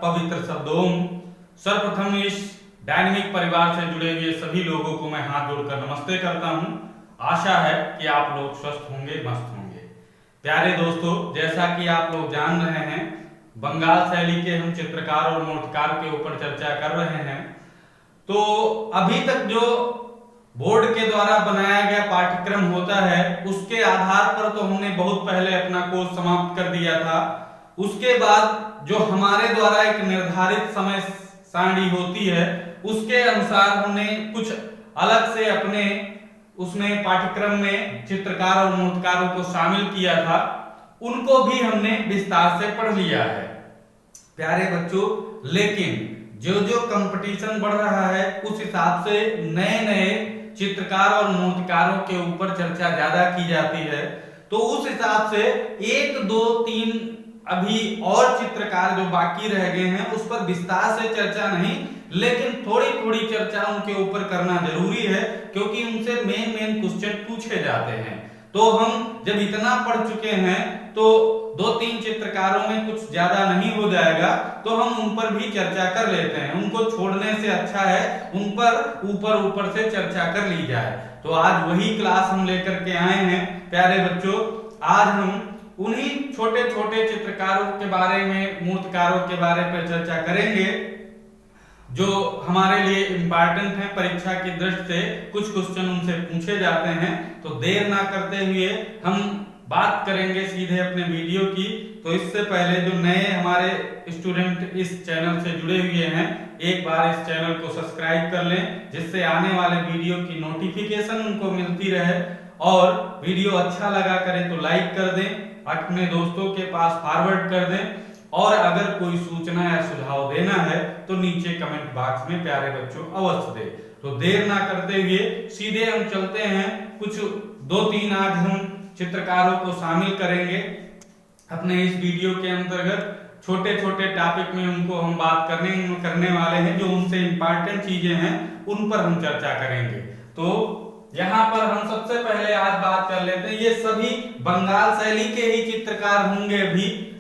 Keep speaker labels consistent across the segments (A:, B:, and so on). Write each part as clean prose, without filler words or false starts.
A: पवित्र शब्द ओम। सर्वप्रथम इस डायनेमिक परिवार से जुड़े हुए सभी लोगों को मैं हाथ जोड़कर नमस्ते करता हूं। आशा है कि आप लोग स्वस्थ होंगे, मस्त होंगे। प्यारे दोस्तों, जैसा कि आप लोग जान रहे हैं, बंगाल शैली के हम चित्रकार और मूर्तिकार के ऊपर चर्चा कर रहे हैं। तो अभी तक जो बोर्ड के द्वारा बनाया गया पाठ्यक्रम होता है, उसके आधार पर तो हमने बहुत पहले अपना कोर्स समाप्त कर दिया था। उसके बाद जो हमारे द्वारा एक निर्धारित समय सारणी होती है, उसके अनुसार हमने कुछ अलग से अपने उसमें पाठ्यक्रम में चित्रकार और मूर्तिकारों को शामिल किया था। उनको भी हमने विस्तार से पढ़ लिया है प्यारे बच्चों। लेकिन जो जो कंपटीशन बढ़ रहा है, उस हिसाब से नए नए चित्रकार और मूर्तिकारों के ऊपर चर्चा ज्यादा की जाती है। तो उस हिसाब से 1, 2, 3 अभी और चित्रकार जो बाकी रह गए हैं, उस पर विस्तार से चर्चा नहीं, लेकिन थोड़ी थोड़ी चर्चा उनके ऊपर करना जरूरी है, क्योंकि उनसे मेन क्वेश्चन पूछे जाते हैं। तो हम जब इतना पढ़ चुके हैं, तो 2-3 चित्रकारों में कुछ ज्यादा नहीं हो जाएगा, तो हम उन पर भी चर्चा कर लेते हैं। उनको छोड़ने से अच्छा है उन पर ऊपर से चर्चा कर ली जाए। तो आज वही क्लास हम लेकर के आए हैं प्यारे बच्चों। आज हम उन्हीं छोटे छोटे चित्रकारों के बारे में, मूर्तिकारों के बारे में चर्चा करेंगे जो हमारे लिए इंपॉर्टेंट है। परीक्षा की दृष्टि से कुछ क्वेश्चन उनसे पूछे जाते हैं। तो देर ना करते हुए हम बात करेंगे सीधे अपने वीडियो की। तो इससे पहले जो नए हमारे स्टूडेंट इस चैनल से जुड़े हुए हैं, एक बार इस चैनल को सब्सक्राइब कर लें, जिससे आने वाले वीडियो की नोटिफिकेशन उनको मिलती रहे। और वीडियो अच्छा लगा करें तो लाइक कर दें, अपने दोस्तों के पास फॉरवर्ड कर दें। और अगर कोई सूचना या सुझाव देना है तो नीचे कमेंट बॉक्स में प्यारे बच्चों अवश्य दें। तो देर ना करते हुए सीधे हम चलते हैं। कुछ 2-3 आज हम चित्रकारों को शामिल करेंगे अपने इस वीडियो के अंतर्गत। छोटे छोटे टॉपिक में उनको हम बात करने वाले हैं। जो उनसे इंपॉर्टेंट चीजें हैं, उन पर हम चर्चा करेंगे। तो यहाँ पर हम सबसे पहले आज बात कर लेते हैं, ये सभी बंगाल शैली के ही चित्रकार होंगे।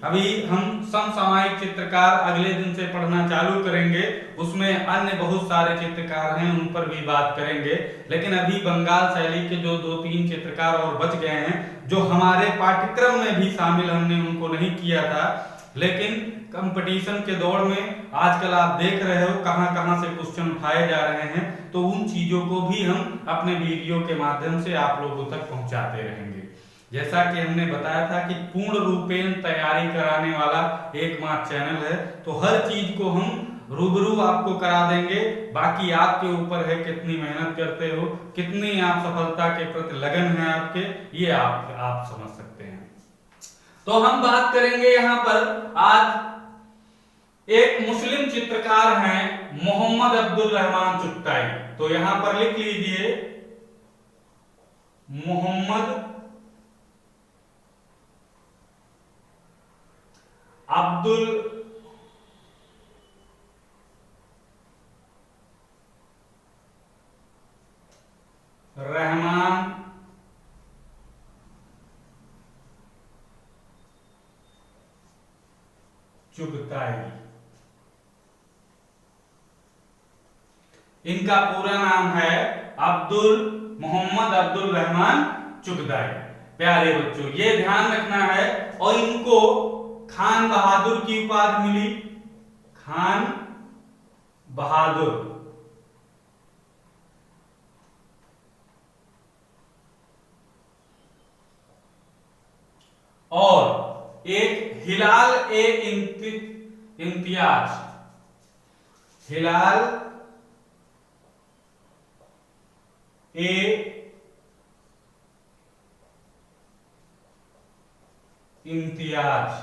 A: अभी हम समसामयिक चित्रकार अगले दिन से पढ़ना चालू करेंगे, उसमें अन्य बहुत सारे चित्रकार हैं, उन पर भी बात करेंगे। लेकिन अभी बंगाल शैली के जो 2-3 चित्रकार और बच गए हैं, जो हमारे पाठ्यक्रम में भी शामिल हमने उनको नहीं किया था। लेकिन कंपटीशन के दौर में आजकल आप देख रहे हो कहां से क्वेश्चन उठाए जा रहे हैं। तो उन चीजों को भी हम अपने वीडियो के माध्यम से आप लोगों तक पहुंचाते रहेंगे। जैसा कि हमने बताया था कि पूर्ण रूपेण तैयारी कराने वाला एकमात्र चैनल है। तो हर चीज को हम रूबरू आपको करा देंगे। बाकी आपके ऊपर है कितनी मेहनत करते हो, कितनी आप सफलता के प्रति लगन है आपके, ये आप समझ सकते हैं। तो हम बात करेंगे यहाँ पर आज एक मुस्लिम चित्रकार हैं मोहम्मद अब्दुल रहमान चुगताई। तो यहां पर लिख लीजिए मोहम्मद अब्दुल रहमान चुगताई। इनका पूरा नाम है मोहम्मद अब्दुल रहमान चुगताई। प्यारे बच्चों, ये ध्यान रखना है। और इनको खान बहादुर की उपाधि मिली, खान बहादुर। और एक इम्तियाज, हिलाल इम्तियाज,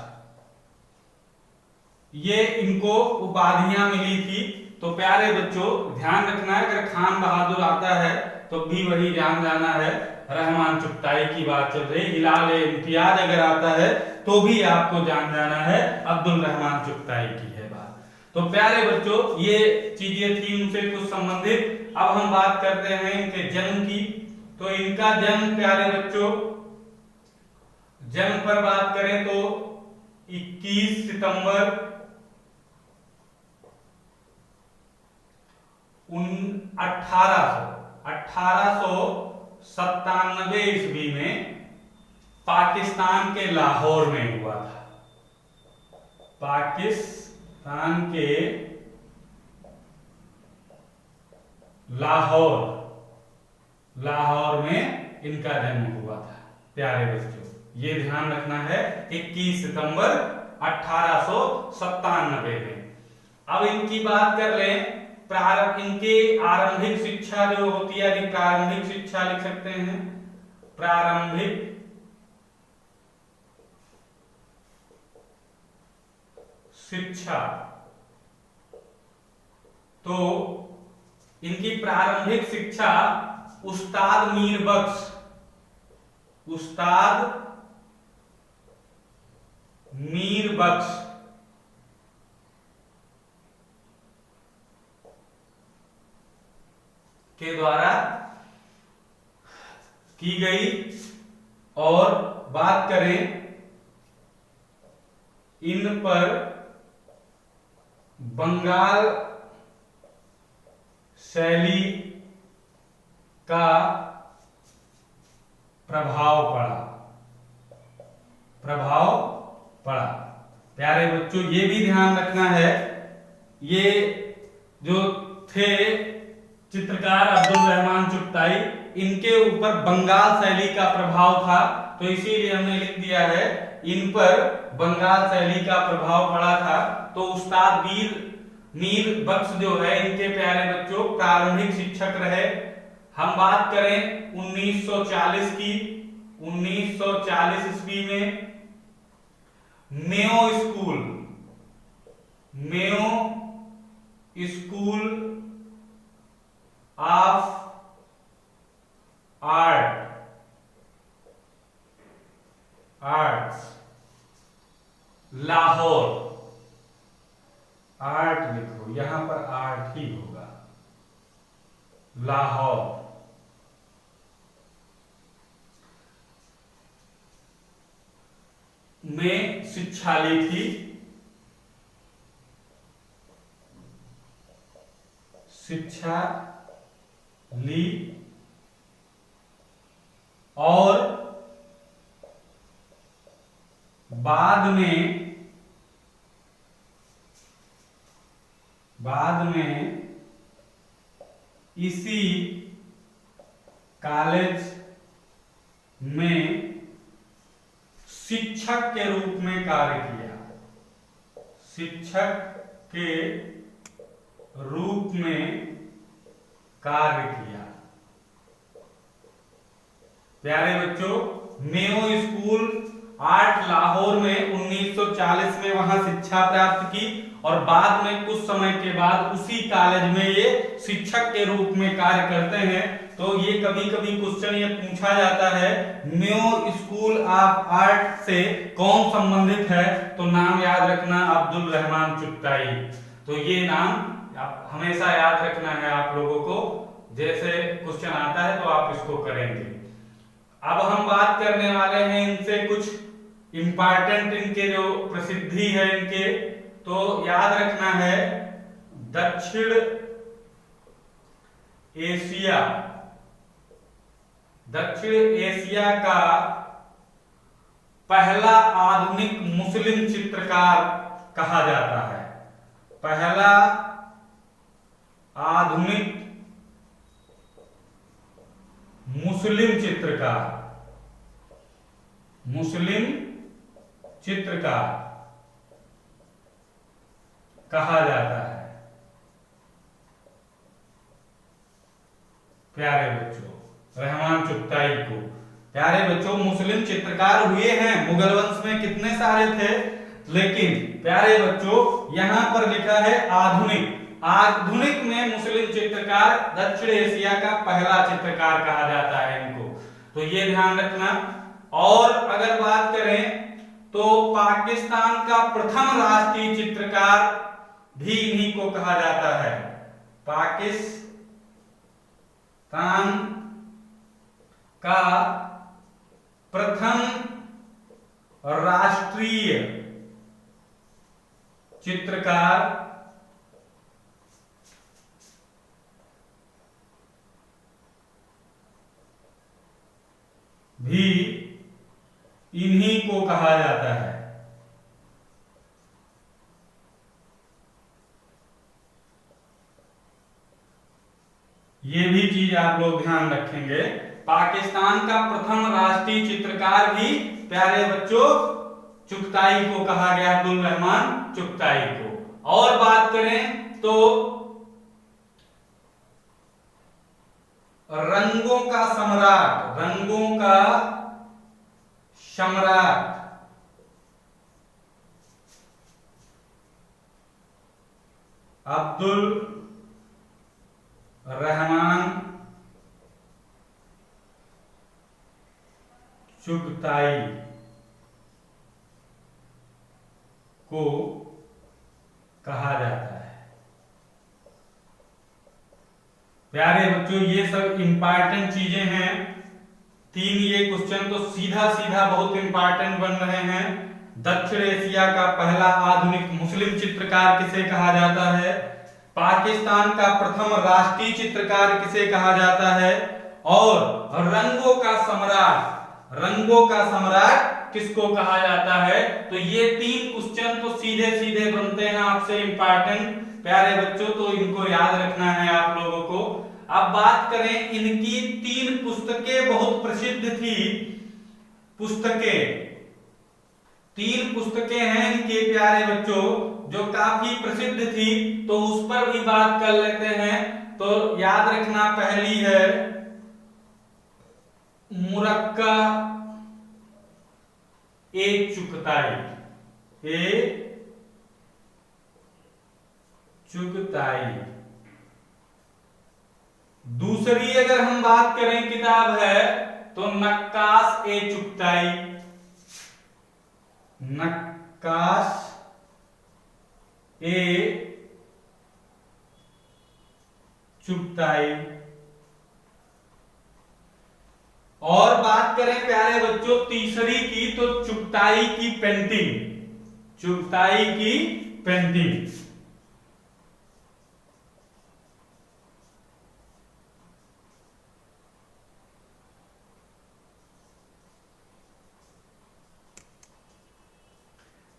A: ये इनको उपाधियां मिली थी। तो प्यारे बच्चों ध्यान रखना है, अगर खान बहादुर आता है तो भी वही जान जाना है रहमान चुगताई की बात चल रही। हिलाल इम्तियाज अगर आता है तो भी आपको जान जाना है अब्दुल रहमान चुगताई की है बात। तो प्यारे बच्चों, ये चीजें थी उनसे कुछ संबंधित। अब हम बात करते हैं इनके जन्म की। तो इनका जन्म प्यारे बच्चों, जन्म पर बात करें तो 21 सितंबर 1897 ईस्वी में पाकिस्तान के लाहौर में हुआ था। पाकिस्तान के लाहौर में इनका जन्म हुआ था। प्यारे बच्चों, ये ध्यान रखना है, 21 सितंबर 1897 में। अब इनकी बात कर लें, इनकी आरंभिक शिक्षा जो होती है, यानी प्रारंभिक शिक्षा लिख सकते हैं, प्रारंभिक शिक्षा। तो इनकी प्रारंभिक शिक्षा उस्ताद मीर बख्श के द्वारा की गई। और बात करें इन पर बंगाल शैली का प्रभाव पड़ा। प्यारे बच्चों, ये भी ध्यान रखना है, ये जो थे चित्रकार अब्दुल रहमान चुगताई, इनके ऊपर बंगाल शैली का प्रभाव था, तो इसीलिए हमने लिख दिया है इन पर बंगाल शैली का प्रभाव पड़ा था। तो उस्ताद मीर बख्श जो है, इनके प्यारे बच्चों प्रारंभिक शिक्षक रहे। हम बात करें 1940 की, 1940 ईस्वी में Mayo school of arts Lahore, art लिखो, यहां पर आर्ट ही होगा, लाहौर में शिक्षा ली थी। और बाद में इसी कॉलेज में शिक्षक के रूप में कार्य किया। प्यारे बच्चों, मेयो स्कूल आर्ट लाहौर में 1940 में वहां शिक्षा प्राप्त की, और बाद में कुछ समय के बाद उसी कॉलेज में ये शिक्षक के रूप में कार्य करते हैं। तो ये कभी कभी क्वेश्चन ये पूछा जाता है, मेयो स्कूल ऑफ आर्ट से कौन संबंधित है? तो नाम याद रखना, अब्दुल रहमान चुगताई। तो ये नाम हमेशा याद रखना है आप लोगों को, जैसे क्वेश्चन आता है तो आप इसको करेंगे। अब हम बात करने वाले हैं इनसे कुछ इंपॉर्टेंट, इनके जो प्रसिद्धि है इनके, तो याद रखना है दक्षिण एशिया का पहला आधुनिक मुस्लिम चित्रकार कहा जाता है। पहला आधुनिक मुस्लिम चित्रकार कहा जाता है। प्यारे बच्चों, रहमान चुगताई को। प्यारे बच्चों, मुस्लिम चित्रकार हुए हैं, मुगल वंश में कितने सारे थे, लेकिन प्यारे बच्चों यहां पर लिखा है आधुनिक में मुस्लिम चित्रकार, दक्षिण एशिया का पहला चित्रकार कहा जाता है इनको, तो ये ध्यान रखना। और अगर बात करें तो पाकिस्तान का प्रथम राष्ट्रीय चित्रकार भी इन्हीं को कहा जाता है। पाकिस्तान का प्रथम राष्ट्रीय चित्रकार भी इन्हीं को कहा जाता है। ये भी चीज आप लोग ध्यान रखेंगे। पाकिस्तान का प्रथम राष्ट्रीय चित्रकार भी प्यारे बच्चों चुगताई को कहा गया, अब्दुल रहमान चुगताई को। और बात करें तो रंगों का सम्राट, रंगों का सम्राट अब्दुल रहमान चुगताई को कहा जाता है। प्यारे बच्चों ये सब इंपॉर्टेंट चीजें हैं। तीन ये क्वेश्चन तो सीधा सीधा बहुत इंपॉर्टेंट बन रहे हैं। दक्षिण एशिया का पहला आधुनिक मुस्लिम चित्रकार किसे कहा जाता है? पाकिस्तान का प्रथम राष्ट्रीय चित्रकार किसे कहा जाता है? और रंगों का सम्राट, रंगों का सम्राट किसको कहा जाता है? तो ये तीन क्वेश्चन तो सीधे सीधे बनते हैं आपसे इंपॉर्टेंट प्यारे बच्चों, तो इनको याद रखना है आप लोगों को। अब बात करें, इनकी तीन पुस्तकें बहुत प्रसिद्ध थी। पुस्तकें, तीन पुस्तकें हैं इनके प्यारे बच्चों जो काफी प्रसिद्ध थी, तो उस पर भी बात कर लेते हैं। तो याद रखना, पहली है मुरक्का ए चुगताई, ए चुगताई। दूसरी अगर हम बात करें किताब है तो नक्काश ए चुगताई, नक्काश ए चुगताई। और बात करें प्यारे बच्चों तीसरी की तो चुगताई की पेंटिंग, चुगताई की पेंटिंग।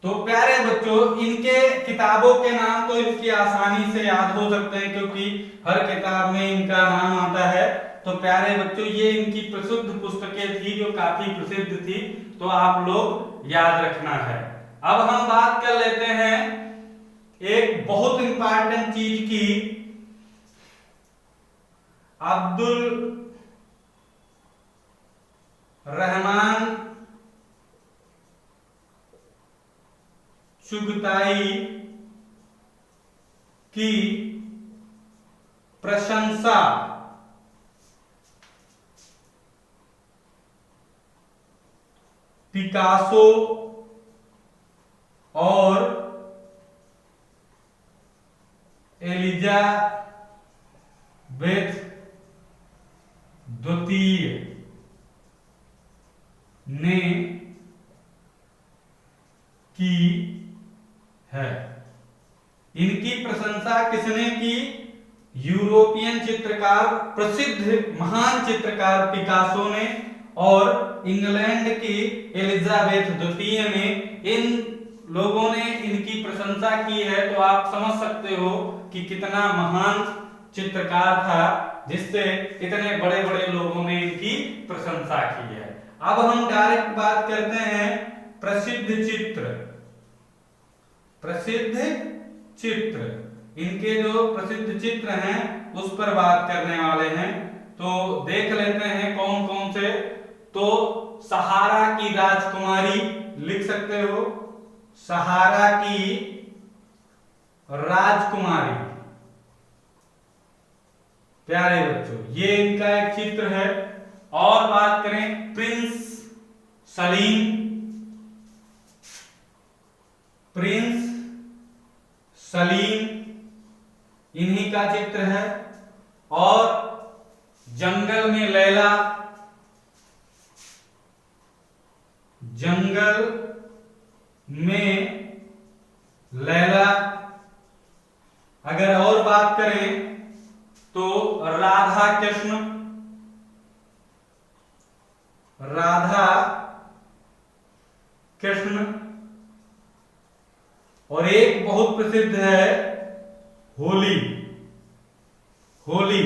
A: तो प्यारे बच्चों इनके किताबों के नाम तो इनकी आसानी से याद हो सकते हैं क्योंकि हर किताब में इनका नाम आता है। तो प्यारे बच्चों ये इनकी प्रसिद्ध पुस्तकें थी जो काफी प्रसिद्ध थी, तो आप लोग याद रखना है। अब हम बात कर लेते हैं एक बहुत इंपॉर्टेंट चीज की, अब्दुल रहमान चुगताई की प्रशंसा पिकासो और एलिजाबेथ द्वितीय ने की है। इनकी प्रशंसा किसने की? यूरोपियन चित्रकार, प्रसिद्ध महान चित्रकार पिकासो ने और इंग्लैंड की एलिजाबेथ द्वितीय ने, इन लोगों ने इनकी प्रशंसा की है। तो आप समझ सकते हो कि कितना महान चित्रकार था जिससे इतने बड़े बड़े लोगों ने इनकी प्रशंसा की है। अब हम डायरेक्ट बात करते हैं प्रसिद्ध चित्र, प्रसिद्ध चित्र, इनके जो प्रसिद्ध चित्र हैं उस पर बात करने वाले हैं। तो देख लेते हैं कौन कौन से। तो सहारा की राजकुमारी लिख सकते हो, सहारा की राजकुमारी प्यारे बच्चों ये इनका एक चित्र है। और बात करें प्रिंस सलीम, प्रिंस सलीम इन्हीं का चित्र है। और जंगल में लैला, जंगल में लैला। अगर और बात करें तो राधा कृष्ण, राधा कृष्ण, और एक बहुत प्रसिद्ध है होली। होली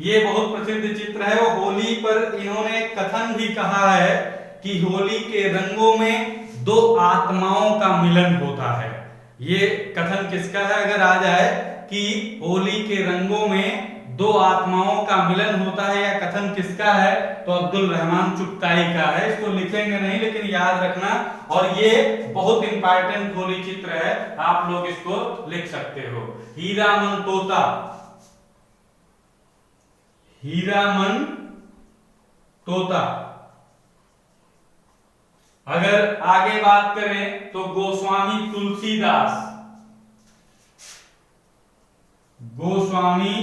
A: ये बहुत प्रसिद्ध चित्र है। वो होली पर इन्होंने एक कथन भी कहा है कि होली के रंगों में दो आत्माओं का मिलन होता है। ये कथन किसका है? अगर आ जाए कि होली के रंगों में दो आत्माओं का मिलन होता है, या कथन किसका है, तो अब्दुल रहमान चुगताई का है। इसको लिखेंगे नहीं, लेकिन याद रखना। और ये बहुत इंपॉर्टेंट होली चित्र है, आप लोग इसको लिख सकते हो। हीरामन तोता, हीरामन तोता। अगर आगे बात करें तो गोस्वामी तुलसीदास, गोस्वामी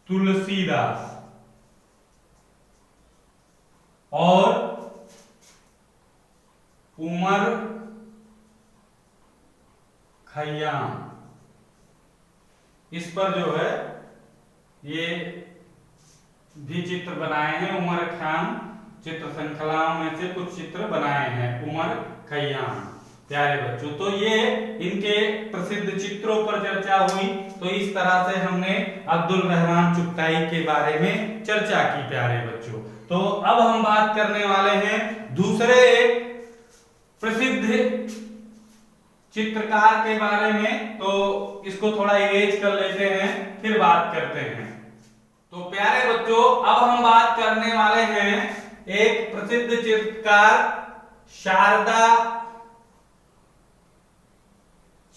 A: तुलसीदास, और उमर खयाम। इस पर जो है ये भी चित्र बनाए हैं। उमर खयाम चित्र श्रृंखलाओं में से कुछ चित्र बनाए हैं उमर खयाम। प्यारे बच्चों, तो ये इनके प्रसिद्ध चित्रों पर चर्चा हुई। तो इस तरह से हमने अब्दुल रहमान चुगताई के बारे में चर्चा की। प्यारे बच्चों, तो अब हम बात करने वाले हैं दूसरे एक प्रसिद्ध चित्रकार के बारे में। तो इसको थोड़ा इरेज कर लेते हैं, फिर बात करते हैं। तो प्यारे बच्चों, अब हम बात करने वाले हैं एक प्रसिद्ध चित्रकार शारदा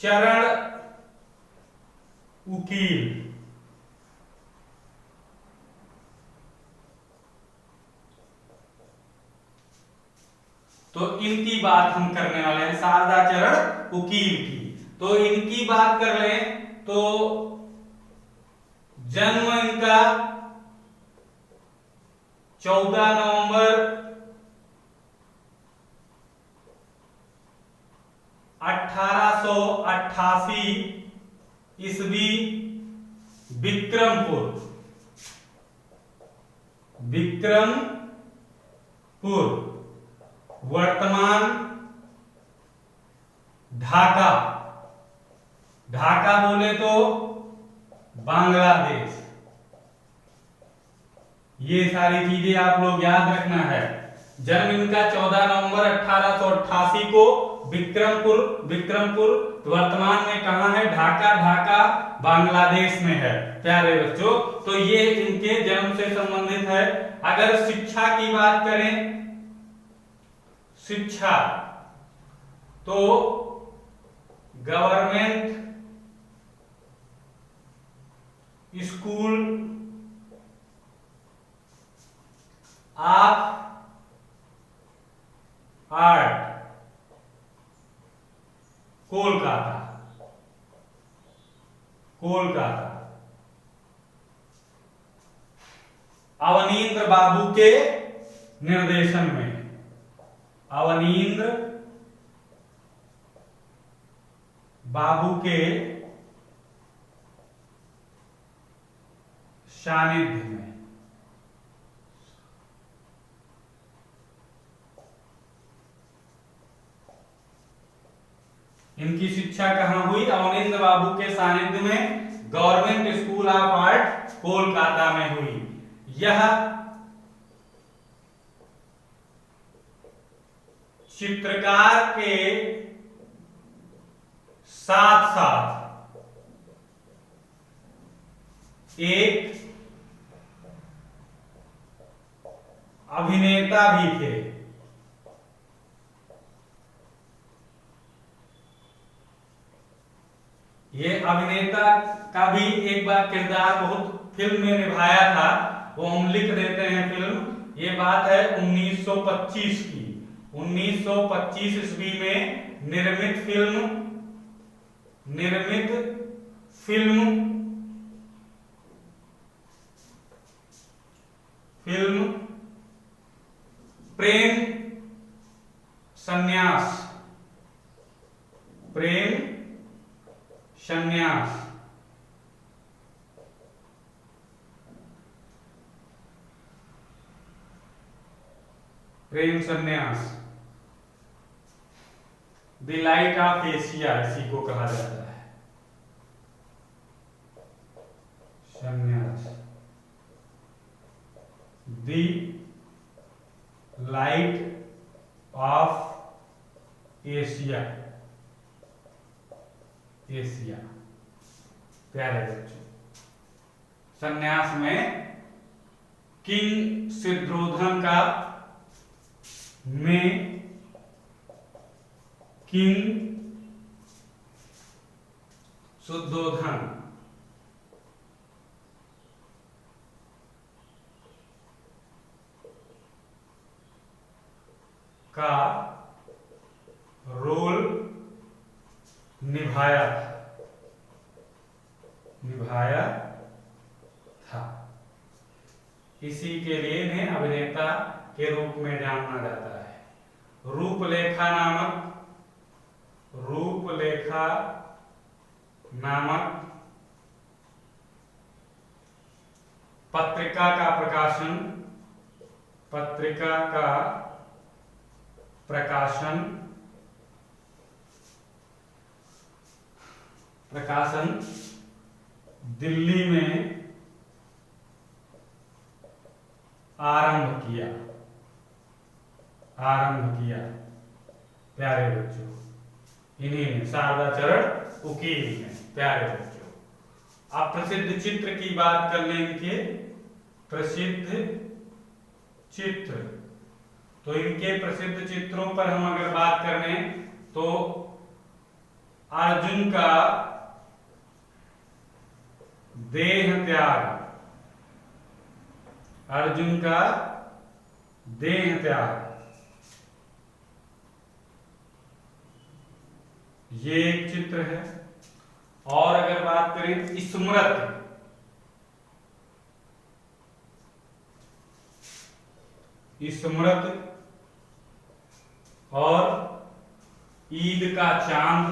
A: चरण उकील। तो इनकी बात हम करने वाले हैं, शारदा चरण उकील की। तो इनकी बात कर लें तो जन्म इनका 14 नवंबर 1888 ईस्वी, विक्रमपुर, विक्रमपुर वर्तमान ढाका। ढाका बोले तो बांग्लादेश। ये सारी चीजें आप लोग याद रखना है। जन्म इनका 14 नवंबर 1888 को, विक्रमपुर वर्तमान में कहां है? ढाका। ढाका बांग्लादेश में है। प्यारे बच्चों, तो ये इनके जन्म से संबंधित है। अगर शिक्षा की बात करें, शिक्षा, तो government school of art, Kolkata, Kolkata. Abanindra babu के निर्देशन में, अवनींद्र बाबू के सानिध्य में। इनकी शिक्षा कहां हुई? अवनींद्र बाबू के सानिध्य में government school of art Kolkata में हुई। यह चित्रकार के साथ साथ एक अभिनेता भी थे। ये अभिनेता का भी एक बार किरदार बहुत फिल्म में निभाया था, वो हम लिख देते हैं फिल्म। ये बात है 1925 की। 1925 ईस्वी में निर्मित फिल्म प्रेम संन्यास, प्रेम संन्यास। प्रेम संन्यास, द लाइट ऑफ एशिया इसी को कहा जाता है, संन्यास, the light of Asia, Asia. प्यारे बच्चों, संन्यास में किंग सिद्धोधन का, में किंग शुद्धोधन का रोल निभाया था। इसी के लिए इन्हें अभिनेता के रूप में जाना जाता है। रूपलेखा नामक पत्रिका का प्रकाशन दिल्ली में आरंभ किया। प्यारे बच्चों, इन्हीं ने शारदाचरण उकील ने। प्यारे बच्चों, अब प्रसिद्ध चित्र की बात कर लेंगे। प्रसिद्ध चित्र, तो इनके प्रसिद्ध चित्रों पर हम अगर बात करें तो अर्जुन का देह त्याग, ये एक चित्र है। और अगर बात करें स्मृत और ईद का चांद,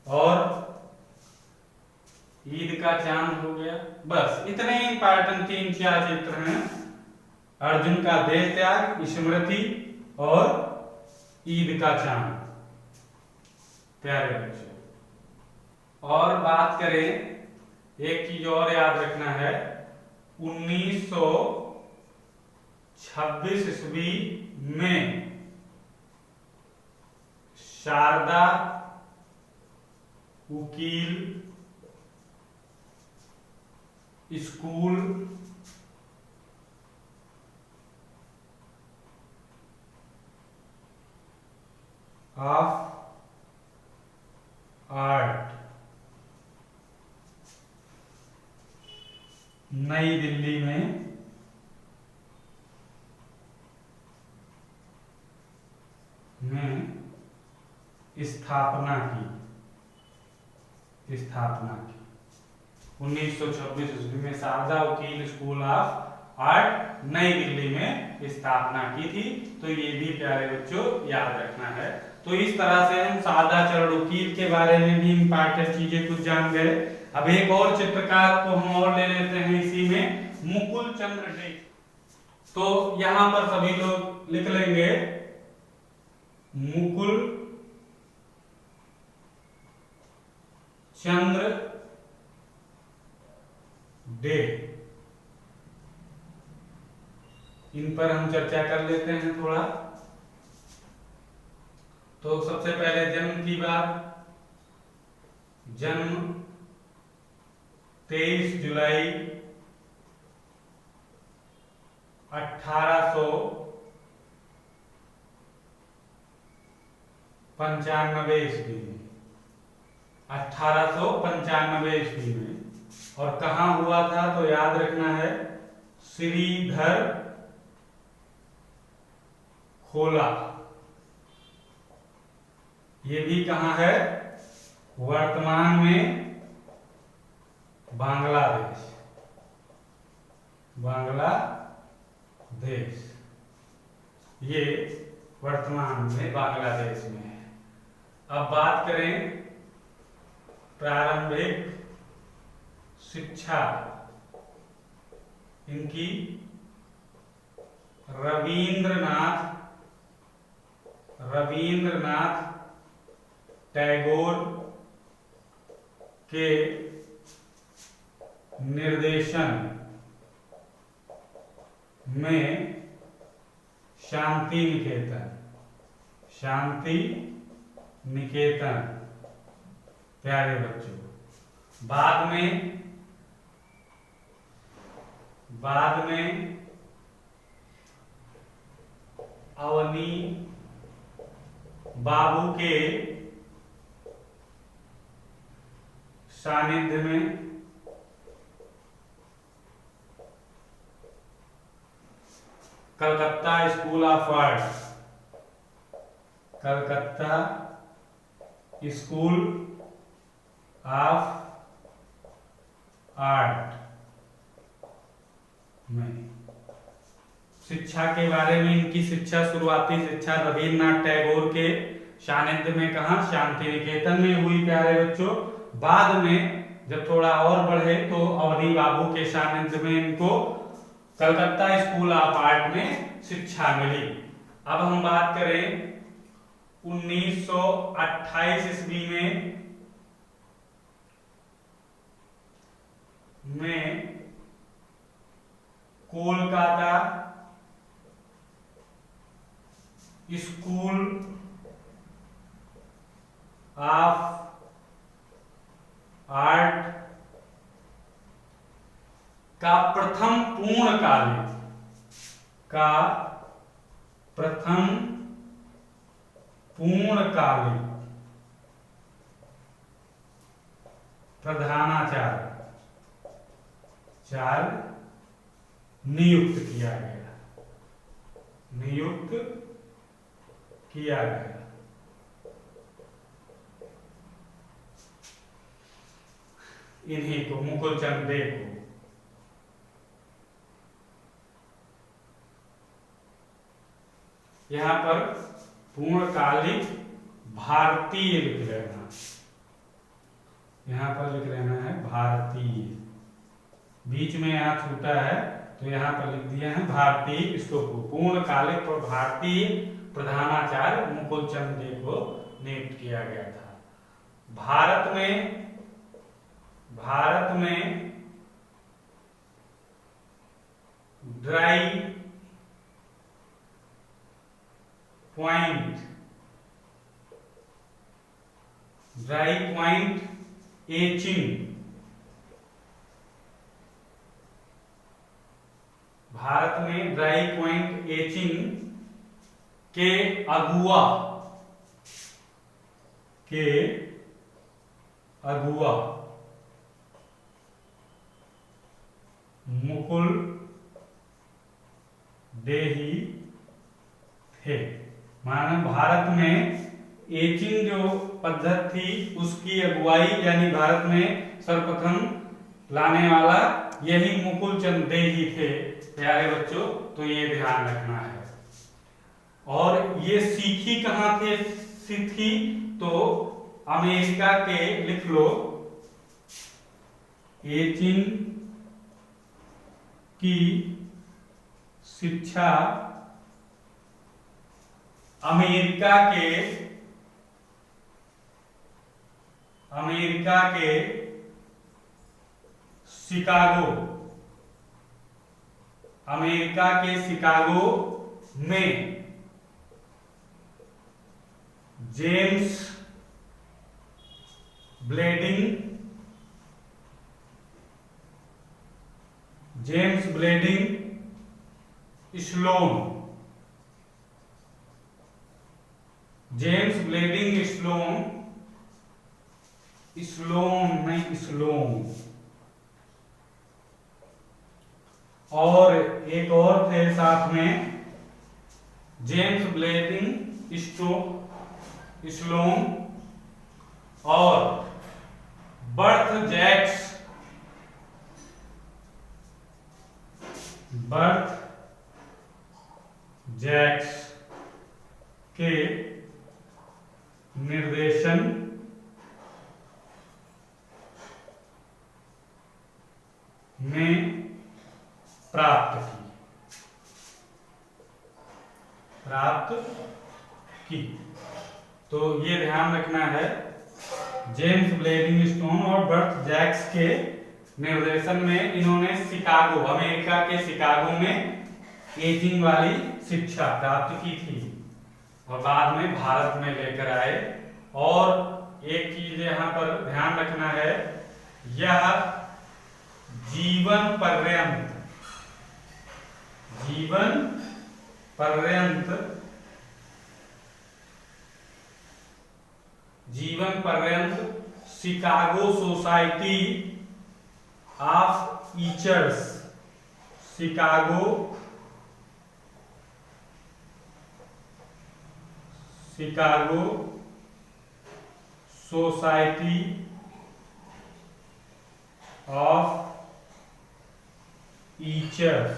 A: और ईद का चांद हो गया। बस इतने इंपॉर्टेंट 3-4 चित्र हैं। अर्जुन का देह त्याग, स्मृति और ईद का चांद। प्यारे बच्चों, और बात करें, एक चीज और याद रखना है, 1926 ईस्वी में शारदा उकील स्कूल ऑफ आर्ट नई दिल्ली में स्थापना की। 1926 ईस्वी में शारदा वकील स्कूल ऑफ आर्ट नई दिल्ली में स्थापना की थी। तो ये भी प्यारे बच्चों याद रखना है। तो इस तरह से हम शारदाचरण वकील के बारे में भी इंपॉर्टेंट चीजें कुछ जान गए। अब एक और चित्रकार को हम और ले लेते हैं इसी में, मुकुल चंद्र डे। तो यहां पर सभी लोग लिख लेंगे मुकुल चंद्र डे। इन पर हम चर्चा कर लेते हैं थोड़ा। तो सबसे पहले जन्म की बात। जन्म 23 जुलाई 1895 ईस्वी में। 1895 ईस्वी में। और कहां हुआ था तो याद रखना है, श्रीधर खोला। ये भी कहां है, वर्तमान में बांग्लादेश। ये वर्तमान में बांग्लादेश में है। अब बात करें प्रारंभिक शिक्षा इनकी रविंद्रनाथ टैगोर के निर्देशन में शांति निकेतन प्यारे बच्चों। बाद में अवनी बाबू के सानिध्य में कलकत्ता स्कूल ऑफ आर्ट में शिक्षा के बारे में इनकी शुरुआती शिक्षा रविन्द्रनाथ टैगोर के सानिध्य में कहा, शांति निकेतन में हुई प्यारे बच्चों। बाद में जब थोड़ा और बढ़े तो अवनी बाबू के सानिध्य में इनको कलकत्ता स्कूल ऑफ आर्ट में शिक्षा मिली। अब हम बात करें 1928 ईस्वी में कोलकाता स्कूल ऑफ आर्ट का प्रथम पूर्णकालिक प्रधानाचार्य नियुक्त किया गया। इन्हीं को मुकुलचंद दे को यहां पर पूर्णकालिक भारतीय लिख लेना, यहां पर लिख लेना है भारतीय, बीच में यहां छूटा है तो यहां पर लिख दिया है भारतीय। इसको पूर्णकालिक और भारतीय प्रधानाचार्य मुकुलचंद दे को नियुक्त किया गया था। भारत में ड्राई पॉइंट एचिंग, भारत में ड्राई पॉइंट एचिंग के अगुआ मुकुल देही थे। माना भारत में एचिंग जो पद्धति थी उसकी अगुवाई यानी भारत में सर्वप्रथम लाने वाला यही मुकुलचंद दे ही थे प्यारे बच्चों, तो ये ध्यान रखना है। और ये सीखी कहां थी तो अमेरिका के, लिख लो, एचिंग की शिक्षा अमेरिका के शिकागो में जेम्स ब्लेडिंग स्लोन और एक और थे साथ में, जेम्स ब्लेडिंग स्लोन और बर्थ जैक्स के निर्देशन में प्राप्त की। तो ये ध्यान रखना है, जेम्स ब्लेडिंग स्टोन और बर्थ जैक्स के निर्देशन में इन्होंने शिकागो, अमेरिका के शिकागो में एजिंग वाली शिक्षा प्राप्त की थी और बाद में भारत में लेकर आए। और एक चीज यहाँ पर ध्यान रखना है, यह जीवन पर्यंत Chicago society of teachers, Chicago society of teachers,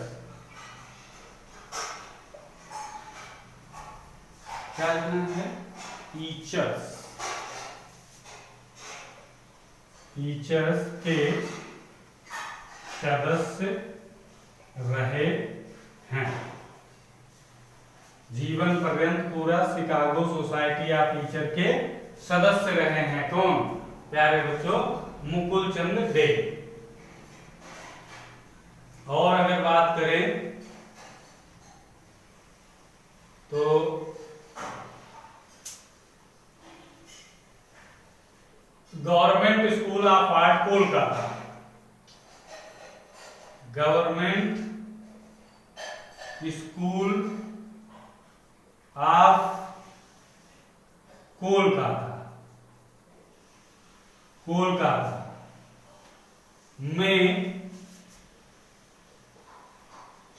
A: क्या लिखना है, टीचर्स के सदस्य रहे हैं। जीवन पर्यंत पूरा शिकागो सोसाइटी ऑफ टीचर के सदस्य रहे हैं। कौन? प्यारे बच्चों, मुकुल चंद डे। और अगर बात करें तो government school of art Kolkata, government school of Kolkata में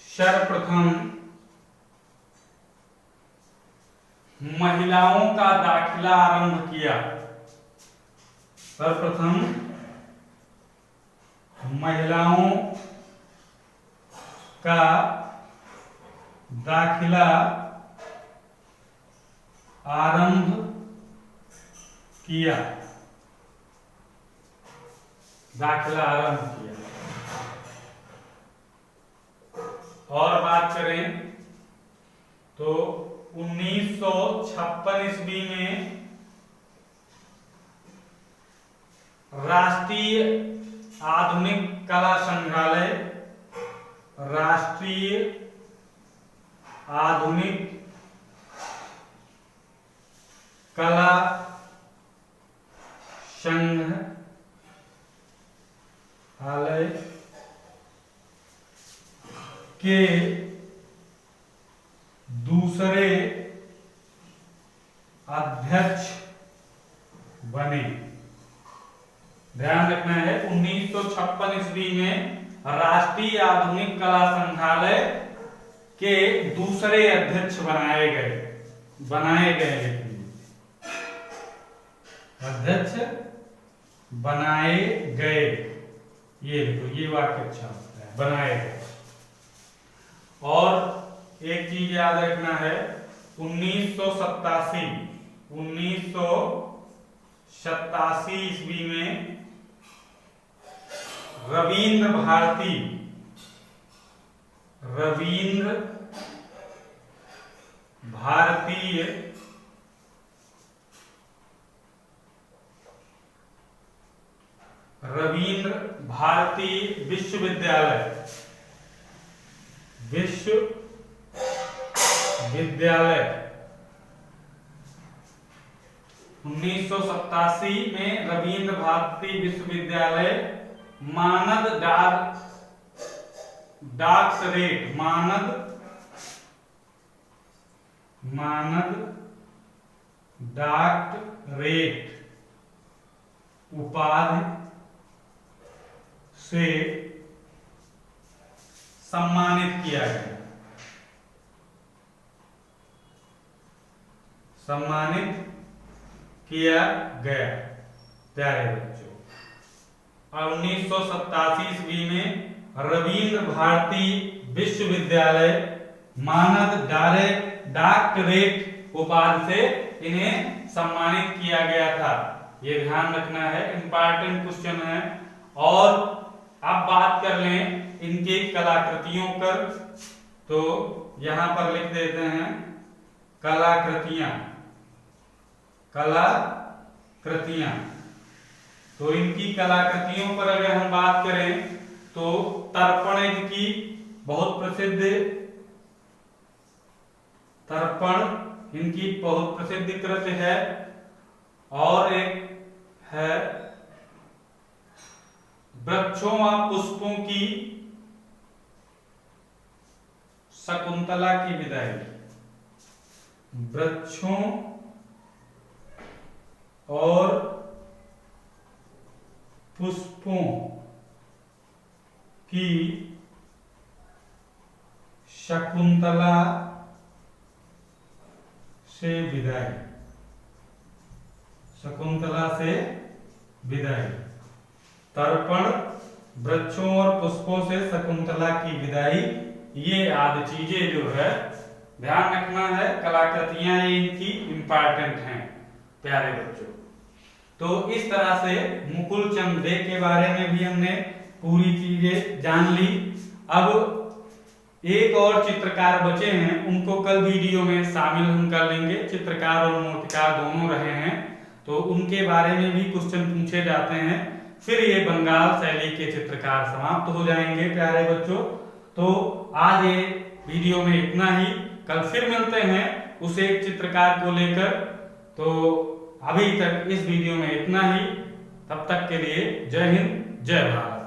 A: सर्वप्रथम महिलाओं का दाखिला आरंभ किया। सर्वप्रथम महिलाओं का दाखिला आरंभ किया। और बात करें तो 1956 ईस्वी में राष्ट्रीय आधुनिक कला संग्रहालय, राष्ट्रीय आधुनिक कला संग्रहालय के दूसरे अध्यक्ष बने। ध्यान रखना है, 1956 ईस्वी में राष्ट्रीय आधुनिक कला संग्रहालय के दूसरे अध्यक्ष बनाए गए अध्यक्ष बनाए गए। ये देखो, ये वाक्य अच्छा होता है, बनाए गए। और एक चीज याद रखना है, 1987 ईस्वी में रविंद्र भारती विश्वविद्यालय 1987 में रविंद्र भारती विश्वविद्यालय मानद डॉक्टरेट उपाधि से सम्मानित किया गया। प्यारे बच्चों, 1987 ईस्वी में रविंद्र भारती विश्वविद्यालय मानद डॉक्टरेट उपाधि से इन्हें सम्मानित किया गया था। ये ध्यान रखना है, इंपॉर्टेंट क्वेश्चन है। और अब बात कर लें इनके कलाकृतियों पर, तो यहां पर लिख देते हैं कलाकृतियां। कलाकृतियां, तो इनकी कलाकृतियों पर अगर हम बात करें तो तर्पण इनकी बहुत प्रसिद्ध, तर्पण इनकी बहुत प्रसिद्ध कृति है। और एक है वृक्षों व पुष्पों की शकुंतला की विदाई। वृक्षों और पुष्पों की शकुंतला से विदाई। शकुंतला से विदाई। तर्पण, वृक्षों और पुष्पों से शकुंतला की विदाई, ये आदि चीजें जो है ध्यान रखना है। कलाकृतियां ये इनकी इंपॉर्टेंट हैं प्यारे बच्चों। तो इस तरह से मुकुल चंद डे के बारे में भी हमने पूरी चीजें जान ली। अब एक और चित्रकार बचे हैं, उनको कल वीडियो में शामिल हम कर लेंगे। चित्रकार और मूर्तिकार दोनों रहे हैं, तो उनके बारे में भी क्वेश्चन पूछे जाते हैं। फिर ये बंगाल शैली के चित्रकार समाप्त हो जाएंगे प्यारे बच्चों। तो आज ये वीडियो में इतना ही, कल फिर मिलते हैं उस एक चित्रकार को लेकर। तो अभी तक इस वीडियो में इतना ही, तब तक के लिए जय हिंद जय भारत।